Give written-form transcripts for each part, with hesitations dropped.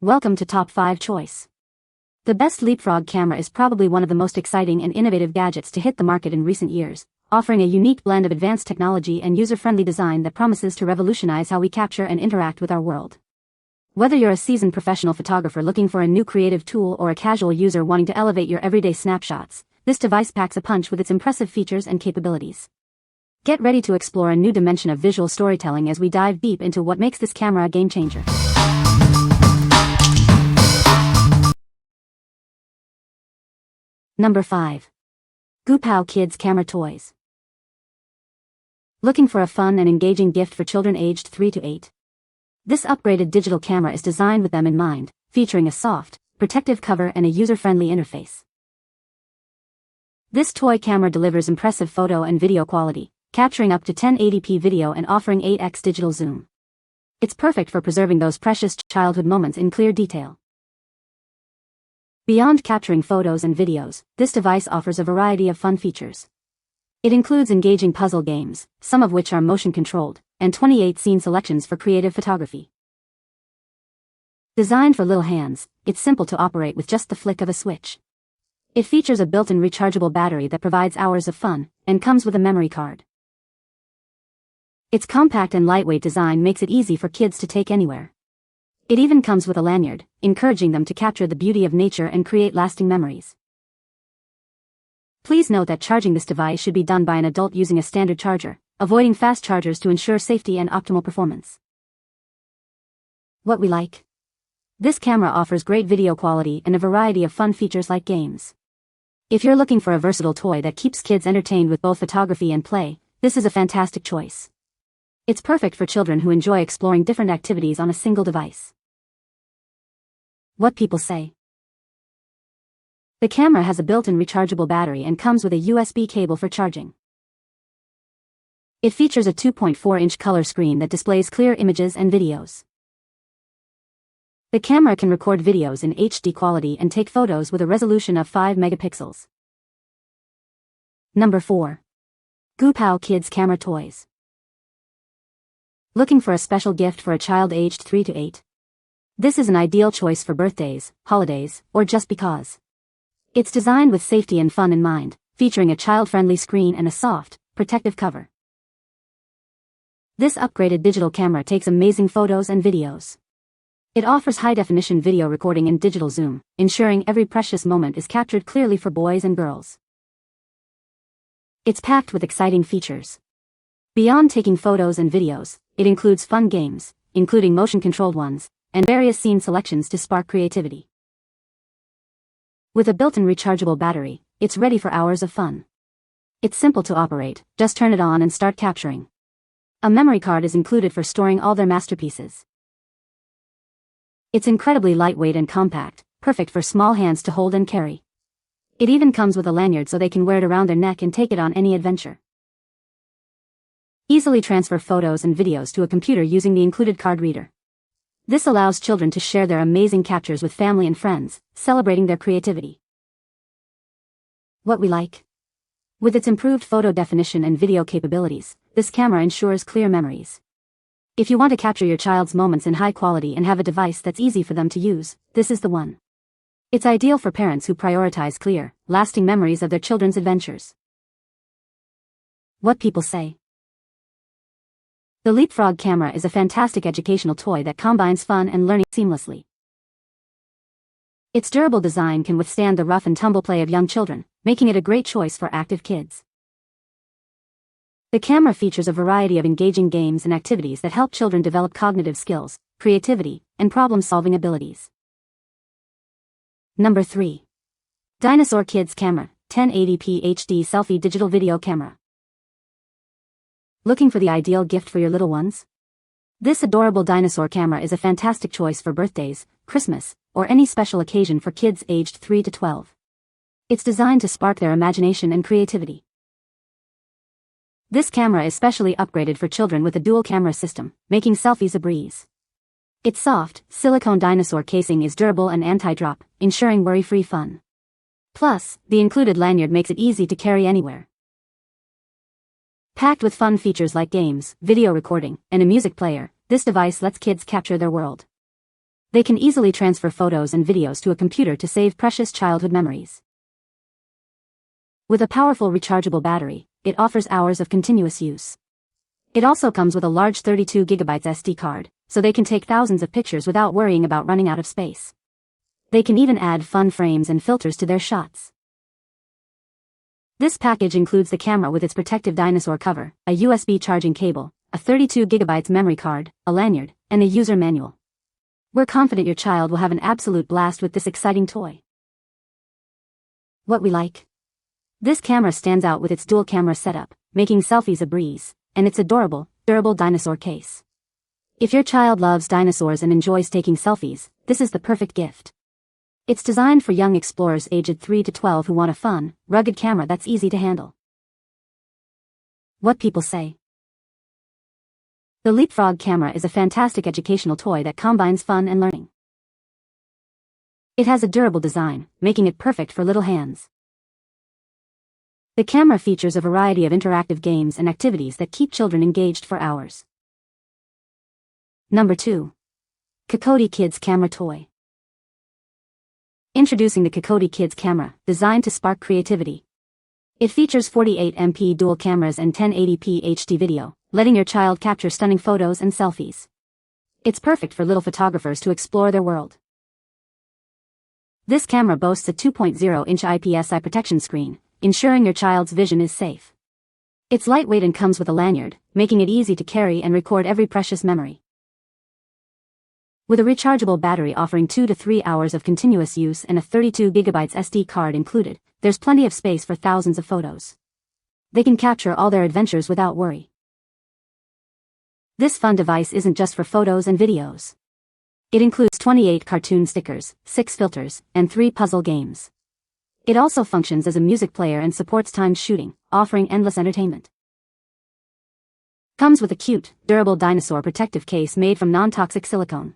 Welcome to Top 5 Choice. The best Leapfrog camera is probably one of the most exciting and innovative gadgets to hit the market in recent years, offering a unique blend of advanced technology and user-friendly design that promises to revolutionize how we capture and interact with our world. Whether you're a seasoned professional photographer looking for a new creative tool or a casual user wanting to elevate your everyday snapshots, this device packs a punch with its impressive features and capabilities. Get ready to explore a new dimension of visual storytelling as we dive deep into what makes this camera a game-changer. Number 5. Goopow Kids Camera Toys. Looking for a fun and engaging gift for children aged 3 to 8? This upgraded digital camera is designed with them in mind, featuring a soft, protective cover and a user-friendly interface. This toy camera delivers impressive photo and video quality, capturing up to 1080p video and offering 8x digital zoom. It's perfect for preserving those precious childhood moments in clear detail. Beyond capturing photos and videos, this device offers a variety of fun features. It includes engaging puzzle games, some of which are motion-controlled, and 28 scene selections for creative photography. Designed for little hands, it's simple to operate with just the flick of a switch. It features a built-in rechargeable battery that provides hours of fun, and comes with a memory card. Its compact and lightweight design makes it easy for kids to take anywhere. It even comes with a lanyard, encouraging them to capture the beauty of nature and create lasting memories. Please note that charging this device should be done by an adult using a standard charger, avoiding fast chargers to ensure safety and optimal performance. What we like? This camera offers great video quality and a variety of fun features like games. If you're looking for a versatile toy that keeps kids entertained with both photography and play, this is a fantastic choice. It's perfect for children who enjoy exploring different activities on a single device. What people say. The camera has a built-in rechargeable battery and comes with a USB cable for charging. It features a 2.4-inch color screen that displays clear images and videos. The camera can record videos in HD quality and take photos with a resolution of 5 megapixels. Number 4. Goopow Kids Camera Toys. Looking for a special gift for a child aged 3 to 8? This is an ideal choice for birthdays, holidays, or just because. It's designed with safety and fun in mind, featuring a child-friendly screen and a soft, protective cover. This upgraded digital camera takes amazing photos and videos. It offers high-definition video recording and digital zoom, ensuring every precious moment is captured clearly for boys and girls. It's packed with exciting features. Beyond taking photos and videos, it includes fun games, including motion-controlled ones, and various scene selections to spark creativity. With a built-in rechargeable battery, it's ready for hours of fun. It's simple to operate, just turn it on and start capturing. A memory card is included for storing all their masterpieces. It's incredibly lightweight and compact, perfect for small hands to hold and carry. It even comes with a lanyard so they can wear it around their neck and take it on any adventure. Easily transfer photos and videos to a computer using the included card reader. This allows children to share their amazing captures with family and friends, celebrating their creativity. What we like? With its improved photo definition and video capabilities, this camera ensures clear memories. If you want to capture your child's moments in high quality and have a device that's easy for them to use, this is the one. It's ideal for parents who prioritize clear, lasting memories of their children's adventures. What people say. The Leapfrog camera is a fantastic educational toy that combines fun and learning seamlessly. Its durable design can withstand the rough and tumble play of young children, making it a great choice for active kids. The camera features a variety of engaging games and activities that help children develop cognitive skills, creativity, and problem-solving abilities. Number 3. Dinosaur Kids Camera, 1080p HD Selfie Digital Video Camera. Looking for the ideal gift for your little ones? This adorable dinosaur camera is a fantastic choice for birthdays, Christmas, or any special occasion for kids aged 3 to 12. It's designed to spark their imagination and creativity. This camera is specially upgraded for children with a dual camera system, making selfies a breeze. Its soft, silicone dinosaur casing is durable and anti-drop, ensuring worry-free fun. Plus, the included lanyard makes it easy to carry anywhere. Packed with fun features like games, video recording, and a music player, this device lets kids capture their world. They can easily transfer photos and videos to a computer to save precious childhood memories. With a powerful rechargeable battery, it offers hours of continuous use. It also comes with a large 32GB SD card, so they can take thousands of pictures without worrying about running out of space. They can even add fun frames and filters to their shots. This package includes the camera with its protective Dinosaur cover, a USB charging cable, a 32GB memory card, a lanyard, and a user manual. We're confident your child will have an absolute blast with this exciting toy. What we like? This camera stands out with its dual camera setup, making selfies a breeze, and its adorable, durable dinosaur case. If your child loves dinosaurs and enjoys taking selfies, this is the perfect gift. It's designed for young explorers aged 3 to 12 who want a fun, rugged camera that's easy to handle. What people say. The Leapfrog Camera is a fantastic educational toy that combines fun and learning. It has a durable design, making it perfect for little hands. The camera features a variety of interactive games and activities that keep children engaged for hours. Number 2. KOKODI Kids Camera Toy. Introducing the KOKODI Kids Camera, designed to spark creativity. It features 48MP dual cameras and 1080p HD video, letting your child capture stunning photos and selfies. It's perfect for little photographers to explore their world. This camera boasts a 2.0-inch IPS eye protection screen, ensuring your child's vision is safe. It's lightweight and comes with a lanyard, making it easy to carry and record every precious memory. With a rechargeable battery offering 2 to 3 hours of continuous use and a 32GB SD card included, there's plenty of space for thousands of photos. They can capture all their adventures without worry. This fun device isn't just for photos and videos. It includes 28 cartoon stickers, 6 filters, and 3 puzzle games. It also functions as a music player and supports timed shooting, offering endless entertainment. Comes with a cute, durable dinosaur protective case made from non-toxic silicone.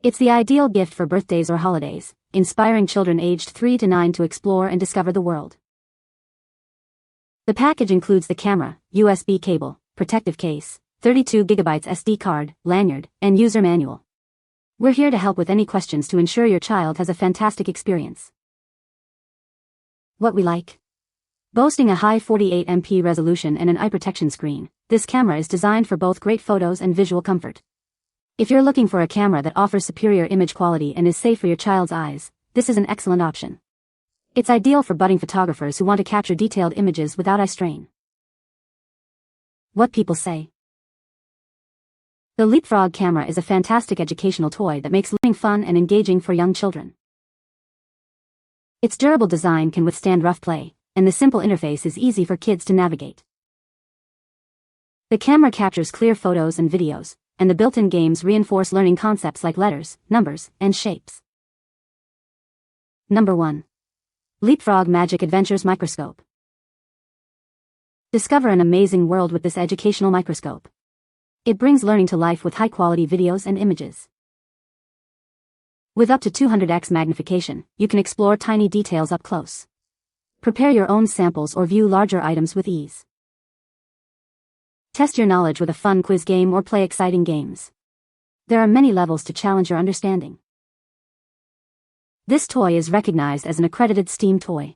It's the ideal gift for birthdays or holidays, inspiring children aged 3 to 9 to explore and discover the world. The package includes the camera, USB cable, protective case, 32GB SD card, lanyard, and user manual. We're here to help with any questions to ensure your child has a fantastic experience. What we like. Boasting a high 48MP resolution and an eye protection screen, this camera is designed for both great photos and visual comfort. If you're looking for a camera that offers superior image quality and is safe for your child's eyes, this is an excellent option. It's ideal for budding photographers who want to capture detailed images without eye strain. What people say. The Leapfrog Camera is a fantastic educational toy that makes learning fun and engaging for young children. Its durable design can withstand rough play, and the simple interface is easy for kids to navigate. The camera captures clear photos and videos, and the built-in games reinforce learning concepts like letters, numbers, and shapes. Number 1. Leapfrog Magic Adventures Microscope. Discover an amazing world with this educational microscope. It brings learning to life with high-quality videos and images. With up to 200x magnification, you can explore tiny details up close. Prepare your own samples or view larger items with ease. Test your knowledge with a fun quiz game or play exciting games. There are many levels to challenge your understanding. This toy is recognized as an accredited STEAM toy.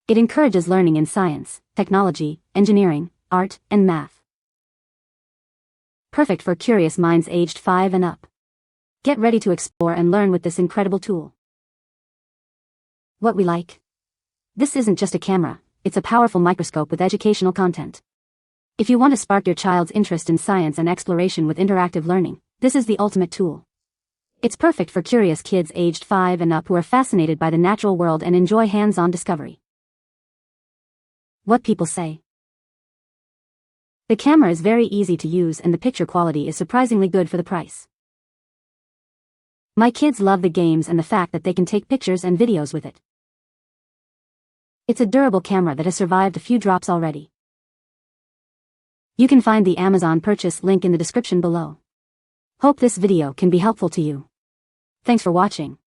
It encourages learning in science, technology, engineering, art, and math. Perfect for curious minds aged 5 and up. Get ready to explore and learn with this incredible tool. What we like. This isn't just a camera, it's a powerful microscope with educational content. If you want to spark your child's interest in science and exploration with interactive learning, this is the ultimate tool. It's perfect for curious kids aged 5 and up who are fascinated by the natural world and enjoy hands-on discovery. What people say. The camera is very easy to use and the picture quality is surprisingly good for the price. My kids love the games and the fact that they can take pictures and videos with it. It's a durable camera that has survived a few drops already. You can find the Amazon purchase link in the description below. Hope this video can be helpful to you. Thanks for watching.